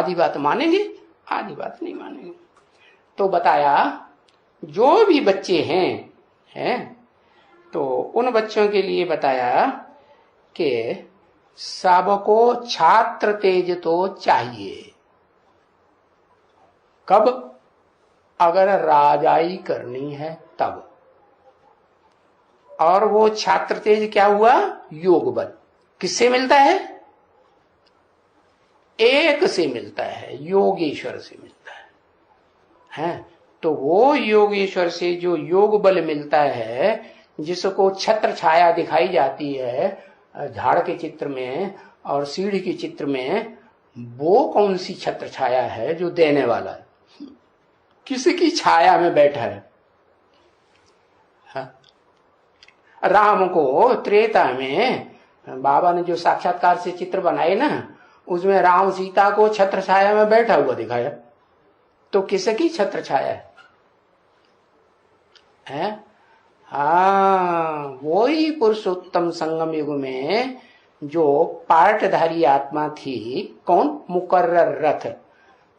आधी बात मानेंगे, आधी बात नहीं मानेंगे। तो बताया जो भी बच्चे हैं तो उन बच्चों के लिए बताया कि सबको छात्र तेज तो चाहिए। कब? अगर राजाई करनी है तब। और वो छात्र तेज क्या हुआ? योग बल। किससे मिलता है? एक से मिलता है, योगेश्वर से मिलता है। तो वो योगेश्वर से जो योग बल मिलता है, जिसको छत्र छाया दिखाई जाती है झाड़ के चित्र में और सीढ़ी के चित्र में, वो कौन सी छत्र छाया है जो देने वाला है? किसकी छाया में बैठा है? राम को त्रेता में बाबा ने जो साक्षात्कार से चित्र बनाए ना, उसमें राम सीता को छत्र छाया में बैठा हुआ दिखाया। तो किसकी छत्र छाया है? वो ही पुरुषोत्तम संगम युग में जो पार्टधारी आत्मा थी, कौन? मुकर्रर रथ।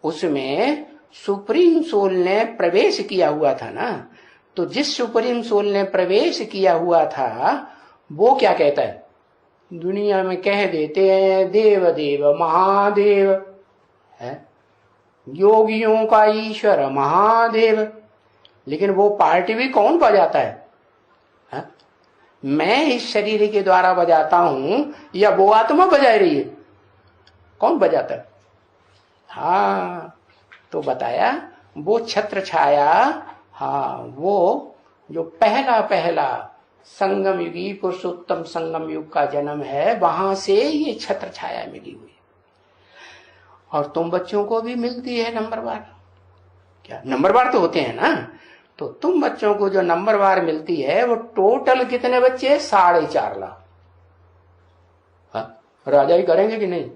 उसमें सुप्रीम सोल ने प्रवेश किया हुआ था ना। तो जिस सुप्रीम सोल ने प्रवेश किया हुआ था, वो क्या कहता है? दुनिया में कह देते हैं देव देव महादेव है, योगियों का ईश्वर महादेव। लेकिन वो पार्टी भी कौन बजाता है? मैं इस शरीर के द्वारा बजाता हूं या वो आत्मा बजा रही है? कौन बजाता है? तो बताया वो छत्र छाया, वो जो पहला संगम युगी पुरुषोत्तम संगम युग का जन्म है, वहां से ये छत्र छाया मिली हुई। और तुम बच्चों को भी मिलती है नंबरवार। क्या नंबरवार तो होते हैं ना? तो तुम बच्चों को जो नंबरवार मिलती है, वो टोटल कितने बच्चे? 4.5 लाख। राजाई करेंगे कि नहीं?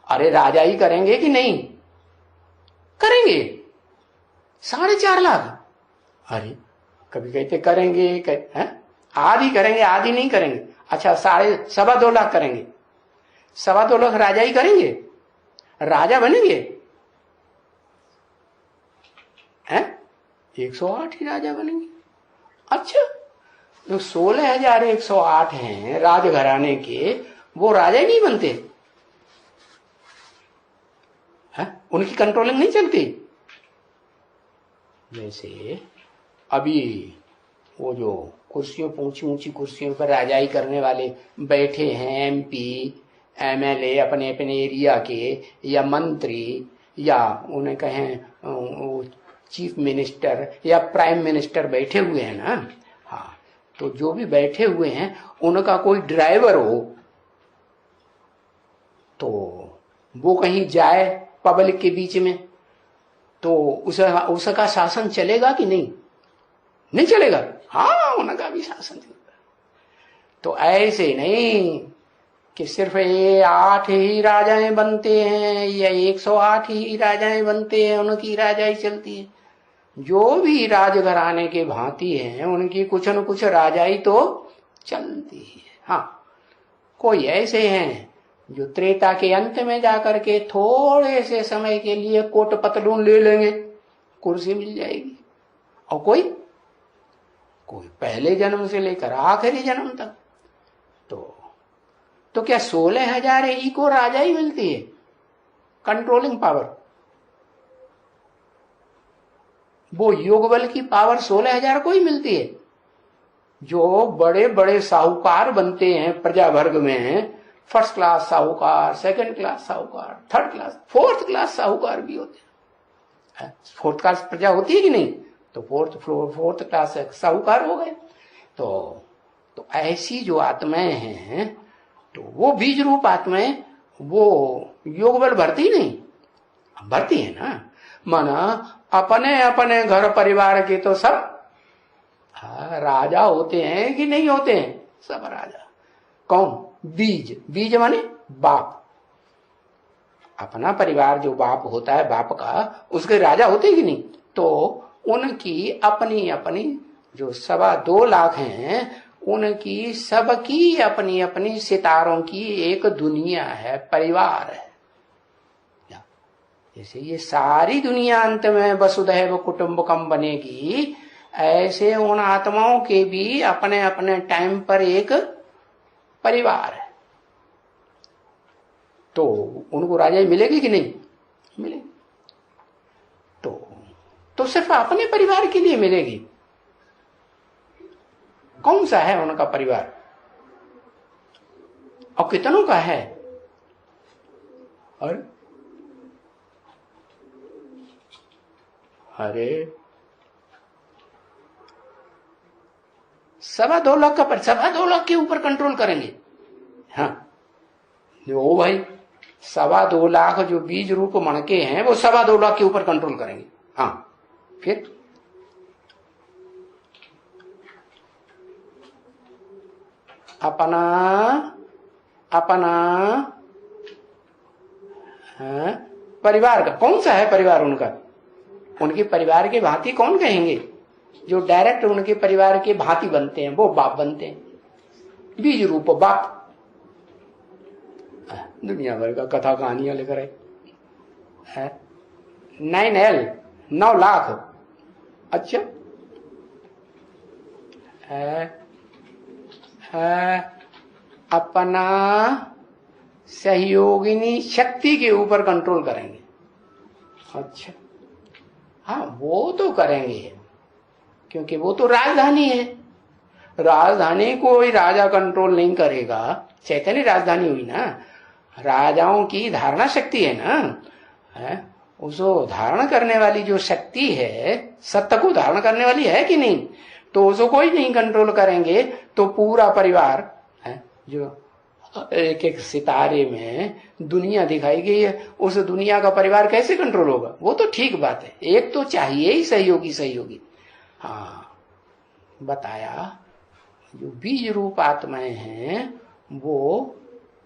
अरे राजाई करेंगे कि नहीं? करेंगे। 4.5 लाख। अरे कभी कहते करेंगे, आधी करेंगे, आधी नहीं करेंगे। अच्छा 2.25 लाख करेंगे। 2.25 लाख राजाई करेंगे, राजा बनेंगे? 108 ही राजा बनेंगे। अच्छा, तो 16,108 हैं राजघराने के, वो राजा ही नहीं बनते? उनकी कंट्रोलिंग नहीं चलती? जैसे अभी वो जो कुर्सियों, ऊंची ऊंची कुर्सियों पर राजाई करने वाले बैठे हैं, MP MLA अपने अपने एरिया के, या मंत्री, या उन्हें कहें चीफ मिनिस्टर या प्राइम मिनिस्टर बैठे हुए हैं ना। तो जो भी बैठे हुए हैं, उनका कोई ड्राइवर हो तो वो कहीं जाए पब्लिक के बीच में, तो उसका शासन चलेगा कि नहीं? नहीं चलेगा। उनका भी शासन चलेगा। तो ऐसे नहीं कि सिर्फ ये 8 ही राजाएं बनते हैं या 108 ही राजाएं बनते हैं, उनकी राजाई चलती है। जो भी राजघराने के भांति हैं, उनकी कुछ न कुछ राजाई तो चलती है। कोई ऐसे हैं जो त्रेता के अंत में जाकर के थोड़े से समय के लिए कोट पतलून ले लेंगे, कुर्सी मिल जाएगी। और कोई पहले जन्म से लेकर आखिरी जन्म तक। तो क्या 16,000 ही को राजा ही मिलती है कंट्रोलिंग पावर? वो योग बल की पावर 16,000 को ही मिलती है। जो बड़े बड़े साहूकार बनते हैं प्रजा वर्ग में, फर्स्ट क्लास साहूकार, सेकंड क्लास साहूकार, थर्ड क्लास, फोर्थ क्लास साहूकार भी होते हैं। फोर्थ क्लास प्रजा होती है कि नहीं? तो फोर्थ क्लास साहूकार हो गए। तो ऐसी जो आत्माएं हैं, तो वो बीज रूप आत्माएं, वो योग बल भरती नहीं, भरती है ना। माना अपने अपने घर परिवार के तो सब राजा होते हैं कि नहीं होते हैं? सब राजा। कौन? बीज माने बाप। अपना परिवार जो बाप होता है, बाप का, उसके राजा होते हैं कि नहीं? तो उनकी अपनी अपनी जो 2.25 लाख हैं, उनकी सबकी अपनी अपनी सितारों की एक दुनिया है, परिवार है। जैसे ये सारी दुनिया अंत में वसुधैव कुटुंबकम बनेगी, ऐसे उन आत्माओं के भी अपने अपने टाइम पर एक परिवार है। तो उनको राजाई मिलेगी कि नहीं मिलेगी? तो सिर्फ अपने परिवार के लिए मिलेगी। कौन सा है उनका परिवार और कितनों का है? और अरे 2.25 लाख का 2.25 लाख के ऊपर कंट्रोल करेंगे। हाँ ओ भाई 2.25 लाख जो बीज रूप मणके हैं वो 2.25 लाख के ऊपर कंट्रोल करेंगे। हाँ फिर अपना हाँ, परिवार का कौन सा है परिवार उनका? उनके परिवार के भांति कौन कहेंगे? जो डायरेक्ट उनके परिवार के भांति बनते हैं वो बाप बनते हैं, बीज रूप बाप। दुनिया भर का कथा कहानियां लिख रहे 9L 9 लाख। अच्छा अपना सहयोगिनी शक्ति के ऊपर कंट्रोल करेंगे। अच्छा हाँ वो तो करेंगे क्योंकि वो तो राजधानी है। राजधानी को कोई राजा कंट्रोल नहीं करेगा। चैतन्य राजधानी हुई ना, राजाओं की धारणा शक्ति है ना, उसको धारण करने वाली जो शक्ति है, सत्य को धारण करने वाली है कि नहीं? तो उसको कोई नहीं कंट्रोल करेंगे तो पूरा परिवार है जो एक एक सितारे में दुनिया दिखाई गई है, उस दुनिया का परिवार कैसे कंट्रोल होगा? वो तो ठीक बात है, एक तो चाहिए ही सहयोगी। हाँ बताया जो बीज रूप आत्माएं हैं वो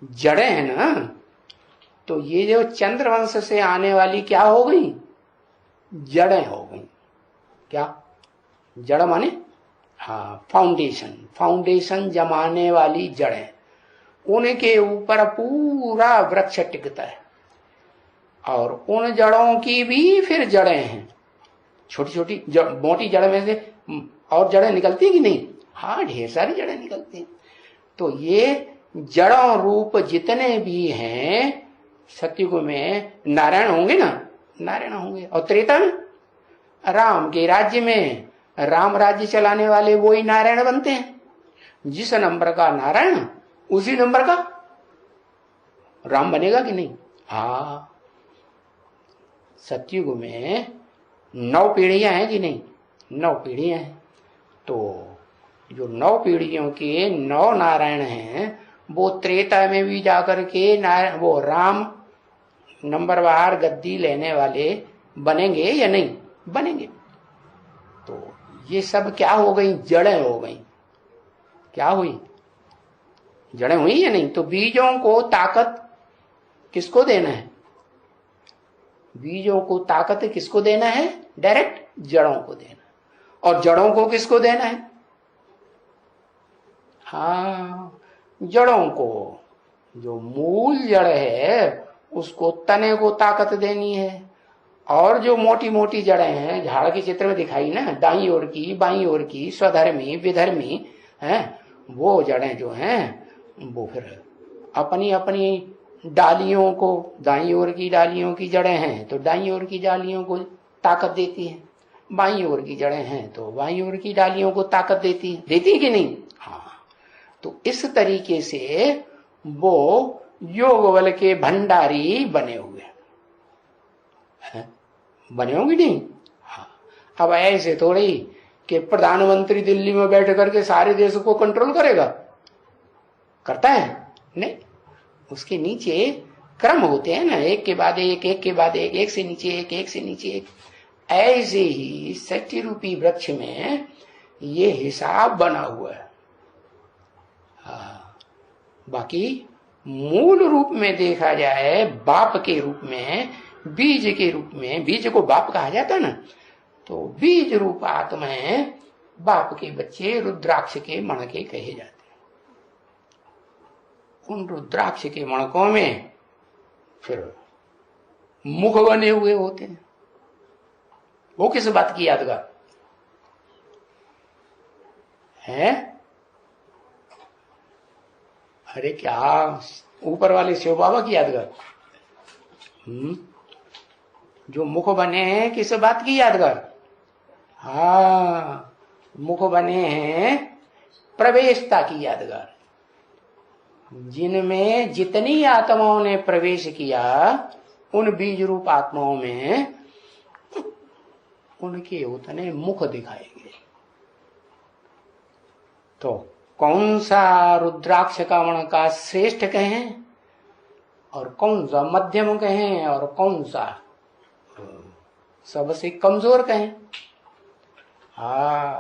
जड़ें हैं ना, तो ये जो चंद्रवंश से आने वाली क्या हो गई? जड़ें हो गई। क्या जड़ माने? हाँ फाउंडेशन जमाने वाली जड़ें, उनके ऊपर पूरा वृक्ष टिकता है। और उन जड़ों की भी फिर जड़ें हैं, छोटी छोटी मोटी जड़ में से और जड़ें निकलती कि नहीं? हाँ ढेर सारी जड़ें निकलती हैं। तो ये जड़ों रूप जितने भी हैं सतयुग में नारायण होंगे ना, नारायण होंगे। और त्रेता में राम के राज्य में राम राज्य चलाने वाले वो ही नारायण बनते हैं। जिस नंबर का नारायण उसी नंबर का राम बनेगा कि नहीं? हाँ सतयुग में 9 पीढ़ियां हैं कि नहीं? 9 पीढ़ियां हैं। तो जो 9 पीढ़ियों के 9 नारायण हैं वो त्रेता में भी जाकर के वो राम नंबरवार गद्दी लेने वाले बनेंगे या नहीं बनेंगे? तो ये सब क्या हो गई? जड़ें हो गई। क्या हुई? जड़ें हुई या नहीं? तो बीजों को ताकत किसको देना है? बीजों को ताकत किसको देना है? डायरेक्ट जड़ों को देना। और जड़ों को किसको देना है? हाँ जड़ों को। जो मूल जड़ है उसको तने को ताकत देनी है। और जो मोटी मोटी जड़ें हैं झाड़ के चित्र में दिखाई ना, दाईं ओर की बाईं ओर की, स्वधर्मी विधर्मी हैं, वो जड़ें जो हैं वो फिर अपनी अपनी डालियों को, दाईं ओर की डालियों की जड़ें हैं तो दाईं ओर की डालियों को ताकत देती है, बाईं ओर की जड़ें हैं तो बाईं ओर की डालियों को ताकत देती है कि नहीं? हाँ तो इस तरीके से वो योग बल के भंडारी बने हुए हैं। बने होंगे नहीं? हाँ अब ऐसे थोड़ी कि प्रधानमंत्री दिल्ली में बैठ करके सारे देश को कंट्रोल करेगा, करता है? नहीं, उसके नीचे क्रम होते हैं ना, एक के बाद एक, एक के बाद एक से नीचे एक, एक से नीचे एक। ऐसे ही सत्य रूपी वृक्ष में ये हिसाब बना हुआ है। हाँ बाकी मूल रूप में देखा जाए बाप के रूप में, बीज के रूप में, बीज को बाप कहा जाता है ना, तो बीज रूप आत्माएं बाप के बच्चे रुद्राक्ष के मणके कहे जाते हैं। उन रुद्राक्ष के मणकों में फिर मुख बने हुए होते हैं, वो किस बात की यादगार है? अरे क्या ऊपर वाले शिव बाबा की यादगार। जो मुख बने हैं किस बात की यादगार? हाँ, मुख बने हैं प्रवेशता की यादगार। जिनमें जितनी आत्माओं ने प्रवेश किया उन बीज रूप आत्माओं में उनके उतने मुख दिखाए गए। तो कौन सा रुद्राक्ष कावण का श्रेष्ठ कहें और कौन सा मध्यम कहें और कौन सा सबसे कमजोर कहें? हाँ,